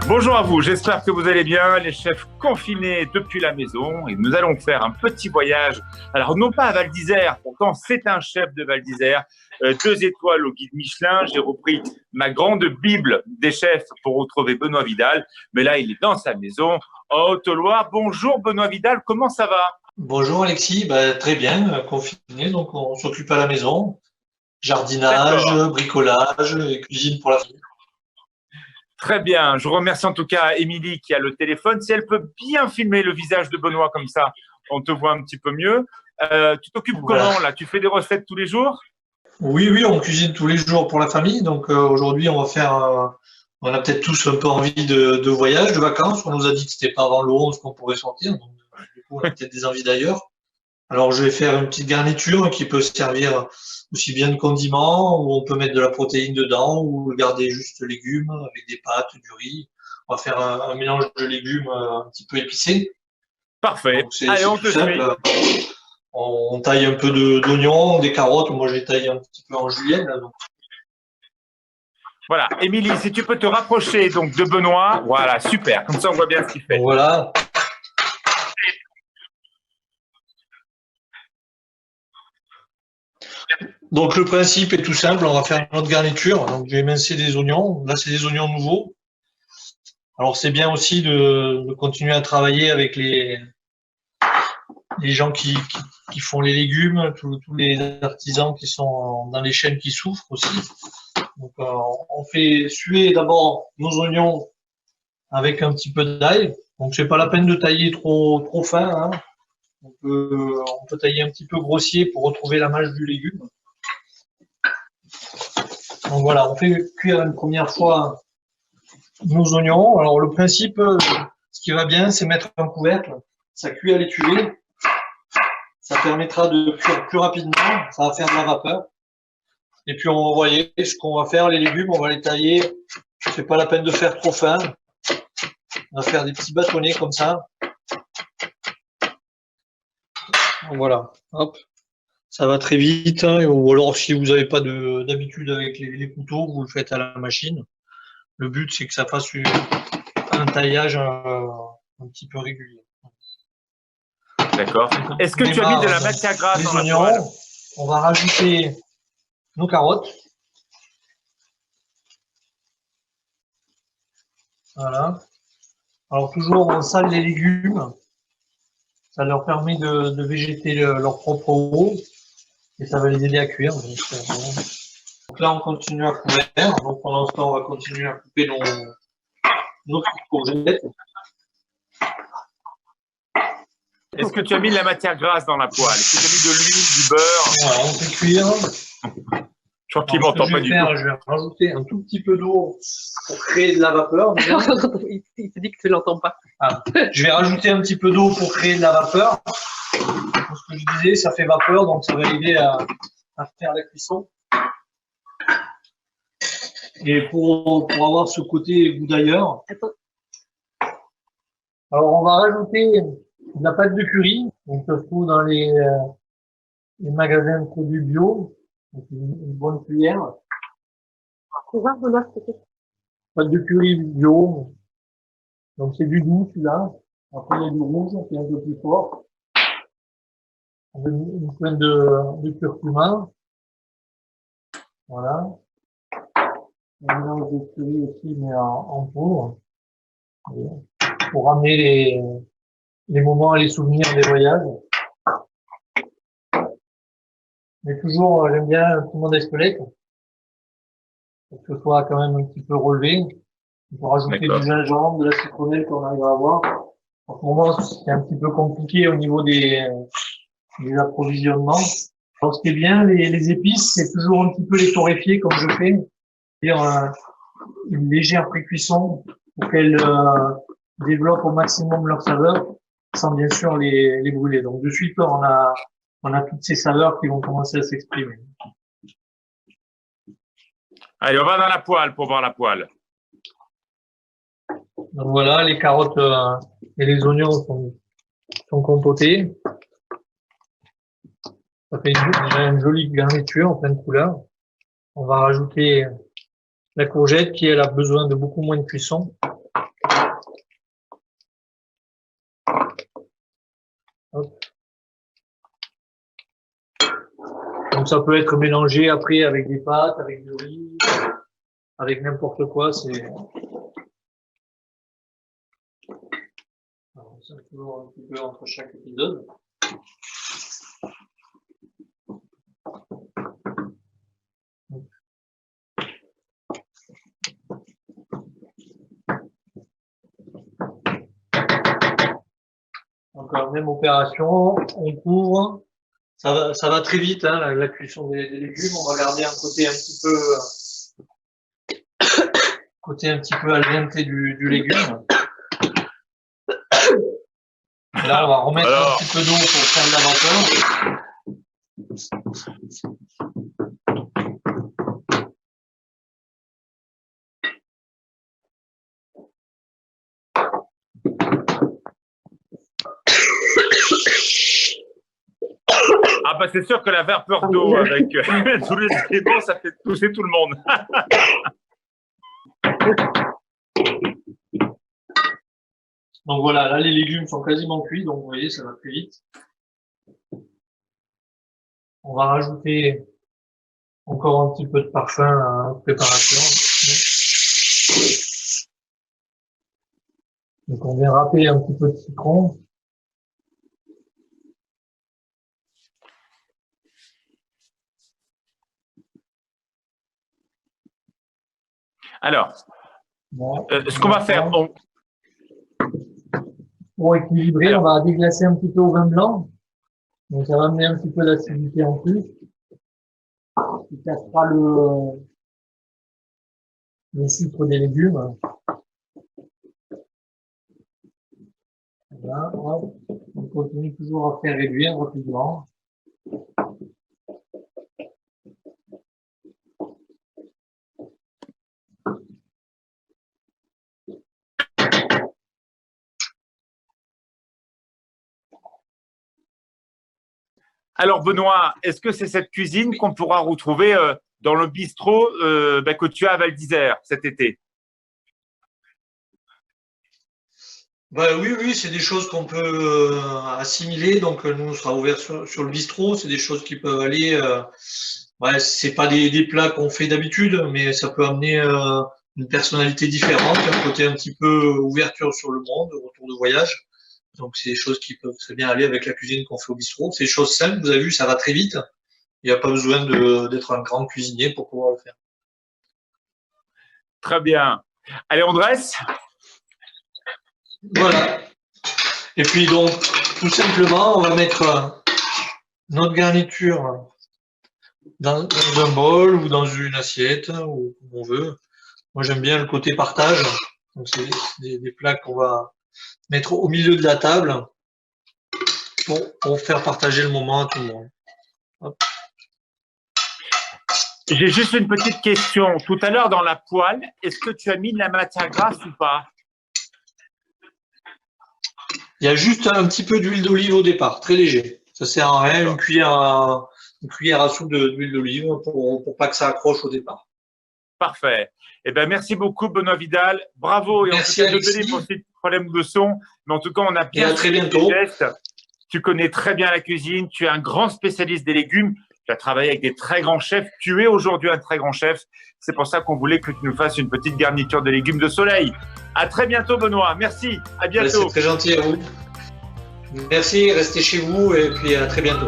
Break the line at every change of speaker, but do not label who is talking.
Bonjour à vous, j'espère que vous allez bien, les chefs confinés depuis la maison, et nous allons faire un petit voyage. Alors non pas à Val d'Isère, pourtant c'est un chef de Val d'Isère, 2 étoiles au guide Michelin. J'ai repris ma grande bible des chefs pour retrouver Benoît Vidal, mais là il est dans sa maison en Haute-Loire. Bonjour Benoît Vidal, comment ça va?
Bonjour Alexis, très bien, confiné, donc on s'occupe à la maison, jardinage,
D'accord,
bricolage et cuisine pour la famille.
très bien. Je remercie en tout cas Émilie qui a le téléphone. Si elle peut bien filmer le visage de Benoît comme ça, on te voit un petit peu mieux. Tu t'occupes
Voilà.
comment là? Tu fais des recettes tous les jours?
Oui, on cuisine tous les jours pour la famille, donc aujourd'hui on va faire, on a peut-être tous un peu envie de voyage, de vacances, on nous a dit que c'était pas avant le 11 qu'on pourrait sortir, donc du coup on a peut-être des envies d'ailleurs. Alors je vais faire une petite garniture qui peut servir aussi bien de condiment, où on peut mettre de la protéine dedans, ou garder juste légumes avec des pâtes, du riz. On va faire un mélange de légumes un petit peu épicé.
Parfait.
Donc
Allez,
c'est
on
tout
te suit.
simple. On taille un peu d'oignons, des carottes. Moi, je les taille un petit peu en julienne. Donc.
Voilà, Émilie, si tu peux te rapprocher donc de Benoît, voilà, super. Comme ça, on voit bien ce qu'il
Donc
fait.
voilà. Donc le principe est tout simple. On va faire une autre garniture. Donc j'ai émincé des oignons. Là, c'est des oignons nouveaux. Alors c'est bien aussi de continuer à travailler avec les gens qui font les légumes, tous les artisans qui sont dans les chaînes qui souffrent aussi. Donc on fait suer d'abord nos oignons avec un petit peu d'ail. Donc c'est pas la peine de tailler trop fin. Hein. On peut tailler un petit peu grossier pour retrouver la mâche du légume. Donc voilà, on fait cuire une première fois nos oignons. Alors le principe, ce qui va bien, c'est mettre un couvercle. Ça cuit à l'étuvée. Ça permettra de cuire plus rapidement. Ça va faire de la vapeur. Et puis on va envoyer ce qu'on va faire, les légumes, on va les tailler. C'est pas la peine de faire trop fin. On va faire des petits bâtonnets comme ça. Voilà. Hop. Ça va très vite, hein, ou alors si vous n'avez pas d'habitude avec les couteaux, vous le faites à la machine. Le but, c'est que ça fasse un taillage un petit peu régulier.
D'accord. Est-ce
On
que tu as mis de la
démarre
matière grasse
les
dans la poêle?
oignons, on va rajouter nos carottes. Voilà. Alors toujours, on sale les légumes. Ça leur permet de végéter leur propre eau et ça va les aider à cuire. Donc là, on continue à couvrir. Donc pendant ce temps, on va continuer à couper nos petites courgettes.
Est-ce que tu as mis de la matière grasse dans la poêle? Est-ce que tu as mis de l'huile, du beurre?
Voilà, on fait cuire.
Je crois qu'il
Alors, ce que
m'entend
je
pas
vais
du tout.
faire, je vais rajouter un tout petit peu d'eau pour créer de la vapeur.
Il te dit que tu l'entends pas.
Ah, je vais rajouter un petit peu d'eau pour créer de la vapeur. Comme ce que je disais, ça fait vapeur, donc ça va aider à faire la cuisson. Et pour avoir ce côté goût d'ailleurs, alors on va rajouter de la pâte de curry. On se trouve dans les magasins de produits bio. Donc une bonne cuillère.
Tu vois, Benoît,
Pâte de curry bio. Donc c'est du doux celui-là. Après il y a du rouge qui est un peu plus fort. Une pointe de curcuma. Voilà. Un mélange de curry aussi, mais en poudre. Pour ramener les moments et les souvenirs des voyages. Mais toujours, j'aime bien un piment d'Espelette. Pour que ce soit quand même un petit peu relevé. On peut rajouter du
D'accord.
gingembre, de la citronnelle qu'on arrive à avoir. En ce moment, c'est un petit peu compliqué au niveau des approvisionnements. Alors, ce qui est bien, les épices, c'est toujours un petit peu les torréfier comme je fais. C'est-à-dire une légère pré-cuisson pour qu'elles développent au maximum leur saveur sans bien sûr les brûler. Donc de suite, on a toutes ces saveurs qui vont commencer à s'exprimer.
Allez, on va dans la poêle pour voir la poêle.
Donc voilà, les carottes et les oignons sont compotés. Ça fait déjà une jolie garniture en pleine couleur. On va rajouter la courgette qui elle a besoin de beaucoup moins de cuisson. Donc ça peut être mélangé après avec des pâtes, avec du riz, avec n'importe quoi. Alors, c'est toujours un petit peu entre chaque épisode. Donc, même opération, on couvre. Ça va très vite, hein, la cuisson des légumes. On va garder un côté un petit peu al dente du légume. Et là, on va remettre un petit peu d'eau pour faire de la vapeur.
Ah bah c'est sûr que la vapeur d'eau avec tous les éléments, ça fait tousser tout le monde.
Donc voilà, là les légumes sont quasiment cuits, donc vous voyez, ça va plus vite. On va rajouter encore un petit peu de parfum à la préparation. Donc on vient râper un petit peu de citron.
Alors,
Voilà.
ce qu'on va faire,
Pour équilibrer, on va déglacer un petit peu au vin blanc. Donc ça va amener un petit peu d'acidité en plus. Qui cassera le sucre des légumes. Voilà, hop. On continue toujours à faire réduire rapidement.
Alors Benoît, est-ce que c'est cette cuisine qu'on pourra retrouver dans le bistrot que tu as à Val d'Isère cet été?
Oui, c'est des choses qu'on peut assimiler. Donc nous, on sera ouvert sur le bistrot. C'est des choses qui peuvent aller. C'est pas des plats qu'on fait d'habitude, mais ça peut amener une personnalité différente, un côté un petit peu ouverture sur le monde, retour de voyage. Donc, c'est des choses qui peuvent très bien aller avec la cuisine qu'on fait au bistrot. C'est des choses simples. Vous avez vu, ça va très vite. Il n'y a pas besoin d'être un grand cuisinier pour pouvoir le faire.
Très bien. Allez, on dresse.
Voilà. Et puis, donc, tout simplement, on va mettre notre garniture dans un bol ou dans une assiette, ou comme on veut. Moi, j'aime bien le côté partage. Donc, c'est des plats qu'on va mettre au milieu de la table pour faire partager le moment à tout le monde. Hop.
J'ai juste une petite question. Tout à l'heure, dans la poêle, est-ce que tu as mis de la matière grasse ou pas?
Il y a juste un petit peu d'huile d'olive au départ, très léger. Ça sert à rien, une cuillère à soupe d'huile d'olive pour pas que ça accroche au départ.
Parfait. Eh ben, merci beaucoup, Benoît Vidal. Bravo. Et
merci,
en tout cas, désolé pour ces problèmes de son. Mais en tout cas, on a bien
et à très bientôt.
Tu connais très bien la cuisine. Tu es un grand spécialiste des légumes. Tu as travaillé avec des très grands chefs. Tu es aujourd'hui un très grand chef. C'est pour ça qu'on voulait que tu nous fasses une petite garniture de légumes de soleil. À très bientôt, Benoît. Merci. À bientôt.
C'est très gentil à vous. Merci. Restez chez vous et puis à très bientôt.